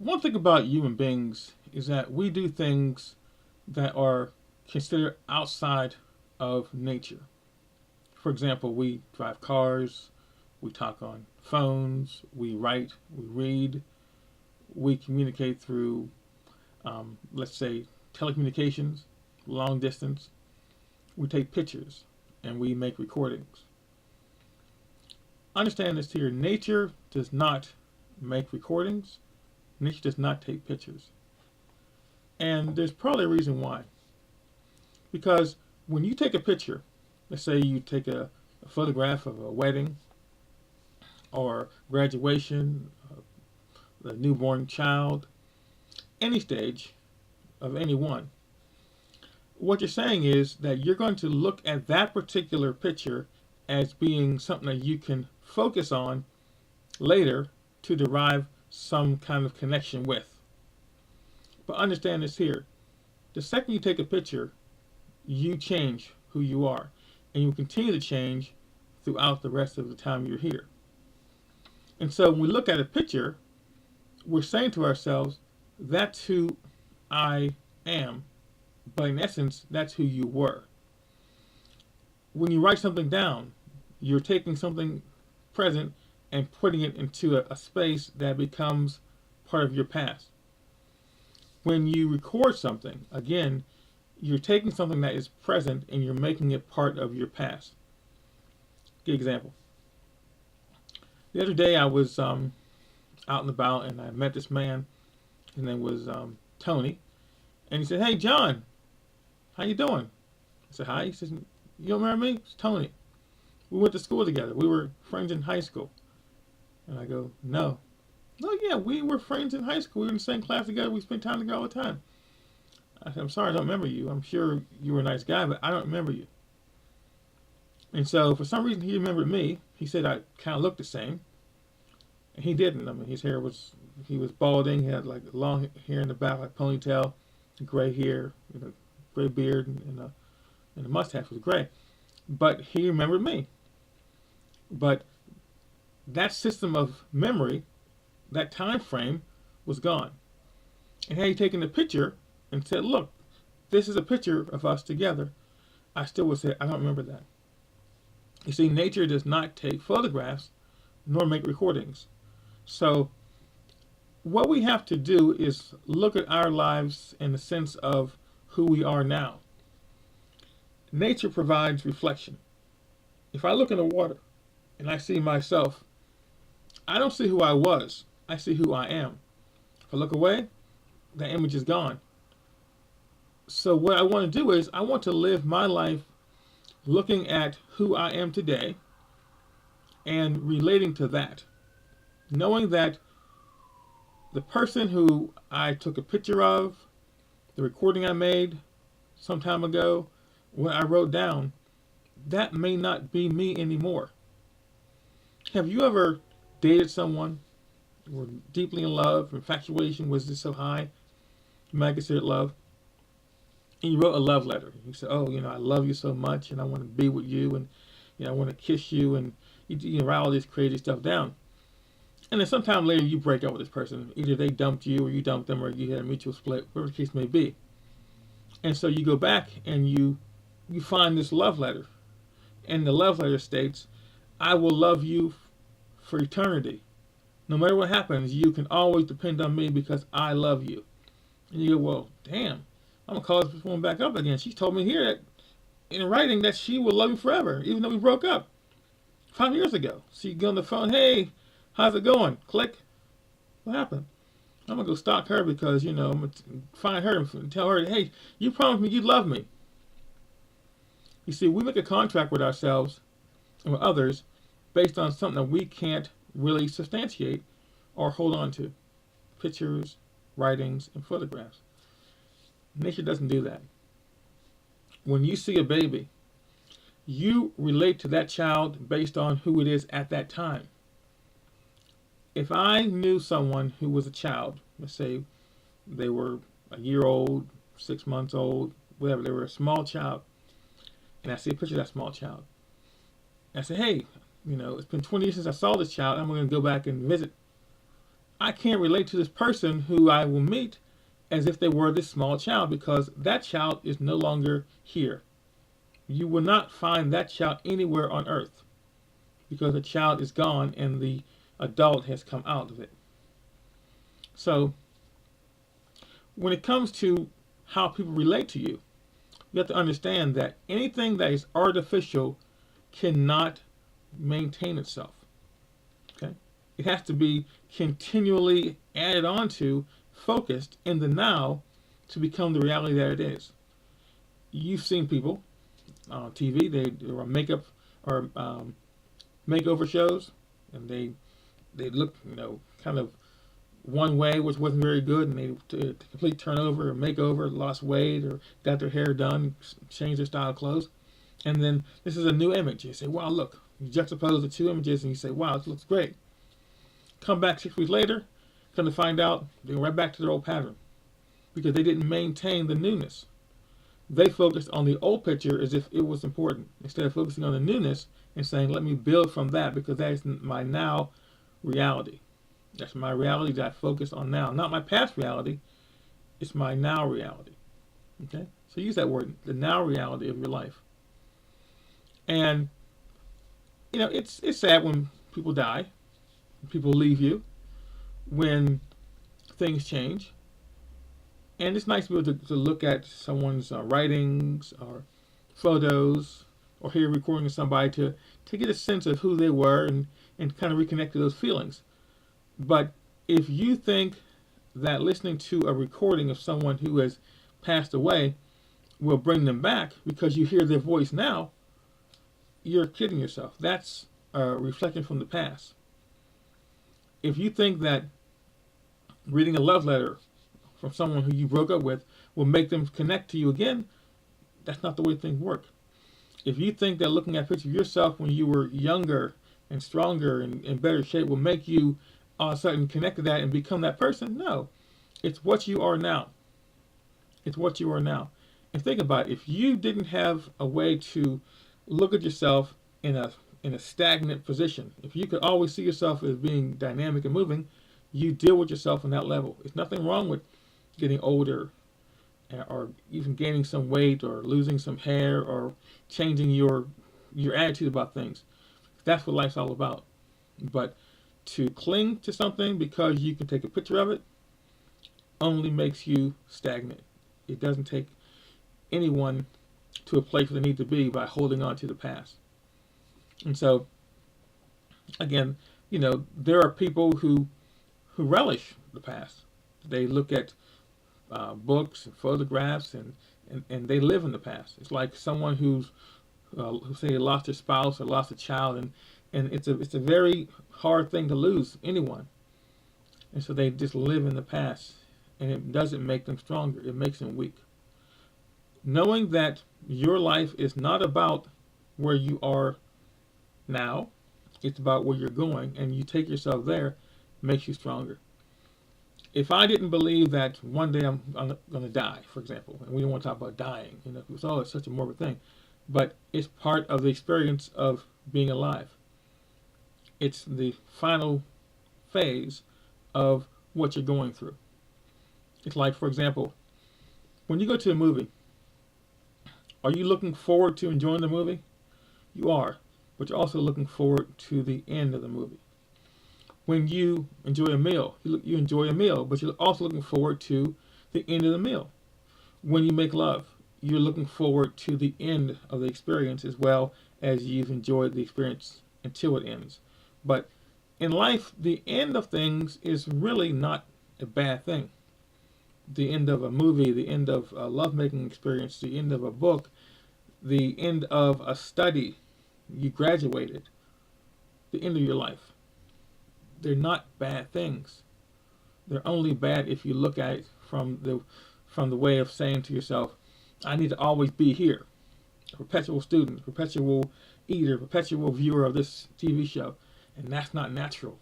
One thing about human beings is that we do things that are considered outside of nature. For example, we drive cars, we talk on phones, we write, we read, we communicate through, let's say, telecommunications, long distance. We take pictures and we make recordings. Understand this here: nature does not make recordings, nature does not take pictures. And there's probably a reason why. Because when you take a picture, let's say you take a photograph of a wedding or graduation, a newborn child, any stage of anyone, what you're saying is that you're going to look at that particular picture as being something that you can focus on later to derive some kind of connection with. But understand this here: the second you take a picture, you change who you are, and you continue to change throughout the rest of the time you're here. And so when we look at a picture, we're saying to ourselves, that's who I am. But in essence, that's who you were. When you write something down, you're taking something present and putting it into a space that becomes part of your past. When you record something, again, you're taking something that is present and you're making it part of your past. Good example. The other day I was out and about and I met this man. His name was Tony, and he said, "Hey John, how you doing?" I said, "Hi." He says, "You don't remember me? It's Tony. We went to school together. We were friends in high school." And I go, "No." "No, yeah, we were friends in high school. We were in the same class together. We spent time together all the time." I said, "I'm sorry, I don't remember you. I'm sure you were a nice guy, but I don't remember you." And so for some reason he remembered me. He said I kind of looked the same, and he didn't. I mean, his hair was he was balding. He had like long hair in the back, like ponytail, gray hair, gray beard, and the mustache was gray. But he remembered me. But that system of memory, that time frame, was gone. And had he taken a picture and said, "Look, this is a picture of us together," I still would say, "I don't remember that." You see, nature does not take photographs nor make recordings. So what we have to do is look at our lives in the sense of who we are now. Nature provides reflection. If I look in the water and I see myself, I don't see who I was. I see who I am. If I look away, that image is gone. So what I want to do is I want to live my life looking at who I am today and relating to that. Knowing that the person who I took a picture of, the recording I made some time ago, what I wrote down, that may not be me anymore. Have you ever dated someone, were deeply in love, infatuation was just so high, you might consider it love, and you wrote a love letter? You said, "Oh, I love you so much, and I want to be with you, and I want to kiss you," and you write all this crazy stuff down. And then sometime later, you break up with this person. Either they dumped you, or you dumped them, or you had a mutual split, whatever the case may be. And so you go back and you find this love letter, and the love letter states, "I will love you for eternity. No matter what happens, you can always depend on me because I love you." And you go, "Well, damn, I'm gonna call this woman back up again. She told me here that in writing that she will love me forever, even though we broke up 5 years ago." So you go on the phone, "Hey, how's it going?" Click. What happened? I'm gonna go stalk her because I'm gonna find her and tell her, "Hey, you promised me you'd love me." You see, we make a contract with ourselves and with others based on something that we can't really substantiate or hold on to. Pictures, writings, and photographs. Nature doesn't do that. When you see a baby, you relate to that child based on who it is at that time. If I knew someone who was a child, let's say they were a year old, 6 months old, whatever, they were a small child, and I see a picture of that small child, and I say, "Hey, it's been 20 years since I saw this child. I'm going to go back and visit." I can't relate to this person who I will meet as if they were this small child, because that child is no longer here. You will not find that child anywhere on earth, because the child is gone and the adult has come out of it. So when it comes to how people relate to you, you have to understand that anything that is artificial cannot maintain itself. Okay? It has to be continually added onto, focused in the now to become the reality that it is. You've seen people on TV, they are makeup or makeover shows, and they look, kind of one way, which wasn't very good, and they did a complete turnover or makeover, lost weight, or got their hair done, changed their style of clothes. And then this is a new image. You say, wow, look. You juxtapose the two images and you say, wow, this looks great. Come back 6 weeks later, come to find out, they go right back to their old pattern, because they didn't maintain the newness. They focused on the old picture as if it was important, instead of focusing on the newness and saying, let me build from that, because that is my now reality. That's my reality that I focus on now. Not my past reality, it's my now reality. Okay? So use that word, the now reality of your life. And, it's sad when people die, when people leave you, when things change. And it's nice to be able to look at someone's writings or photos, or hear a recording of somebody to get a sense of who they were, and kind of reconnect to those feelings. But if you think that listening to a recording of someone who has passed away will bring them back because you hear their voice now, you're kidding yourself. That's a reflection from the past. If you think that reading a love letter from someone who you broke up with will make them connect to you again, that's not the way things work. If you think that looking at a picture of yourself when you were younger and stronger and in better shape will make you all of a sudden connect to that and become that person, no. It's what you are now. It's what you are now. And think about it. If you didn't have a way to look at yourself in a stagnant position, if you could always see yourself as being dynamic and moving, you deal with yourself on that level. There's nothing wrong with getting older, or even gaining some weight, or losing some hair, or changing your attitude about things. That's what life's all about. But to cling to something because you can take a picture of it only makes you stagnant. It doesn't take anyone to a place where they need to be by holding on to the past. And so, again, there are people who relish the past. They look at books and photographs, and they live in the past. It's like someone who say lost their spouse or lost a child, and it's a very hard thing to lose anyone. And so they just live in the past, and it doesn't make them stronger. It makes them weak. Knowing that your life is not about where you are now, it's about where you're going, and you take yourself there, makes you stronger. If I didn't believe that one day I'm going to die, for example, and we don't want to talk about dying, it's such a morbid thing, but it's part of the experience of being alive. It's the final phase of what you're going through. It's like, for example, when you go to a movie, are you looking forward to enjoying the movie? You are, but you're also looking forward to the end of the movie. When you enjoy a meal, you enjoy a meal, but you're also looking forward to the end of the meal. When you make love, you're looking forward to the end of the experience as well as you've enjoyed the experience until it ends. But in life, the end of things is really not a bad thing. The end of a movie, the end of a lovemaking experience, the end of a book, the end of a study, you graduated, the end of your life. They're not bad things. They're only bad if you look at it from the way of saying to yourself, I need to always be here. A perpetual student, perpetual eater, perpetual viewer of this TV show. And that's not natural.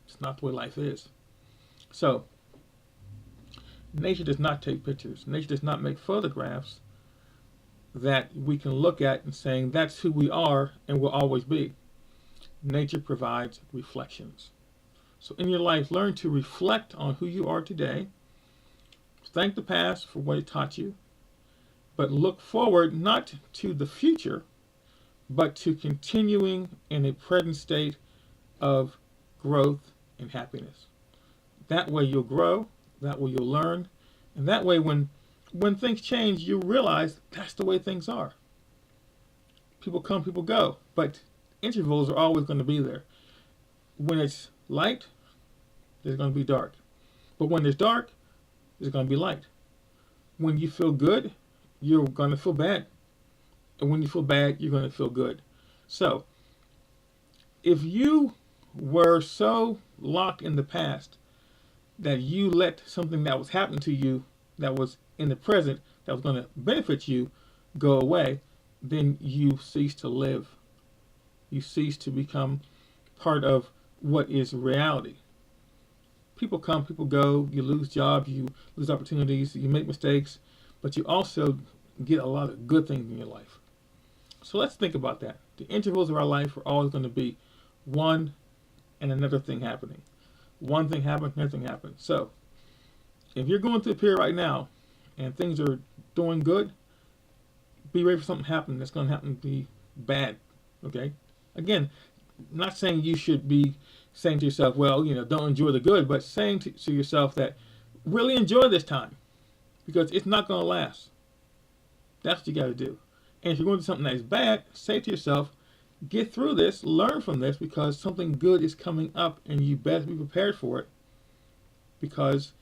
It's not the way life is. So, nature does not take pictures. Nature does not make photographs that we can look at and saying that's who we are and will always be. Nature provides reflections. So in your life, learn to reflect on who you are today. Thank the past for what it taught you, but look forward not to the future, but to continuing in a present state of growth and happiness. That way you'll grow, that way you'll learn, and that way when things change, you realize that's the way things are. People come, people go, but intervals are always going to be there. When it's light, there's going to be dark. But when there's dark, there's going to be light. When you feel good, you're going to feel bad. And when you feel bad, you're going to feel good. So, if you were so locked in the past that you let something that was happening to you that was in the present that was going to benefit you go away, then you cease to live. You cease to become part of what is reality. People come, people go, you lose jobs, you lose opportunities, you make mistakes, but you also get a lot of good things in your life. So let's think about that. The intervals of our life are always going to be one and another thing happening. One thing happens, another thing happens. So if you're going through a period right now and things are doing good, be ready for something to happen that's going to happen to be bad. Okay? Again, not saying you should be saying to yourself, well, don't enjoy the good, but saying to yourself that really enjoy this time because it's not going to last. That's what you got to do. And if you're going to do something that is bad, say to yourself, get through this, learn from this because something good is coming up and you best be prepared for it because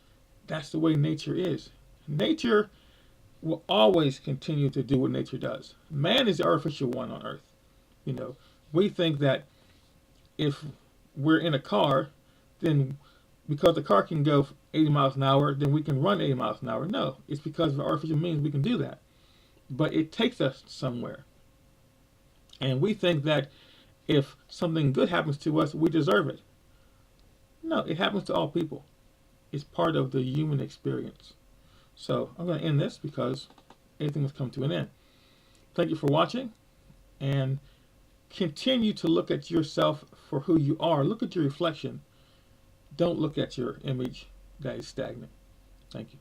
that's the way nature is. Nature will always continue to do what nature does. Man is the artificial one on earth. We think that if we're in a car, then because the car can go 80 miles an hour, then we can run 80 miles an hour. No, it's because of artificial means we can do that. But it takes us somewhere. And we think that if something good happens to us, we deserve it. No, it happens to all people. It's part of the human experience. So I'm going to end this because everything has come to an end. Thank you for watching, and continue to look at yourself for who you are. Look at your reflection. Don't look at your image that is stagnant. Thank you.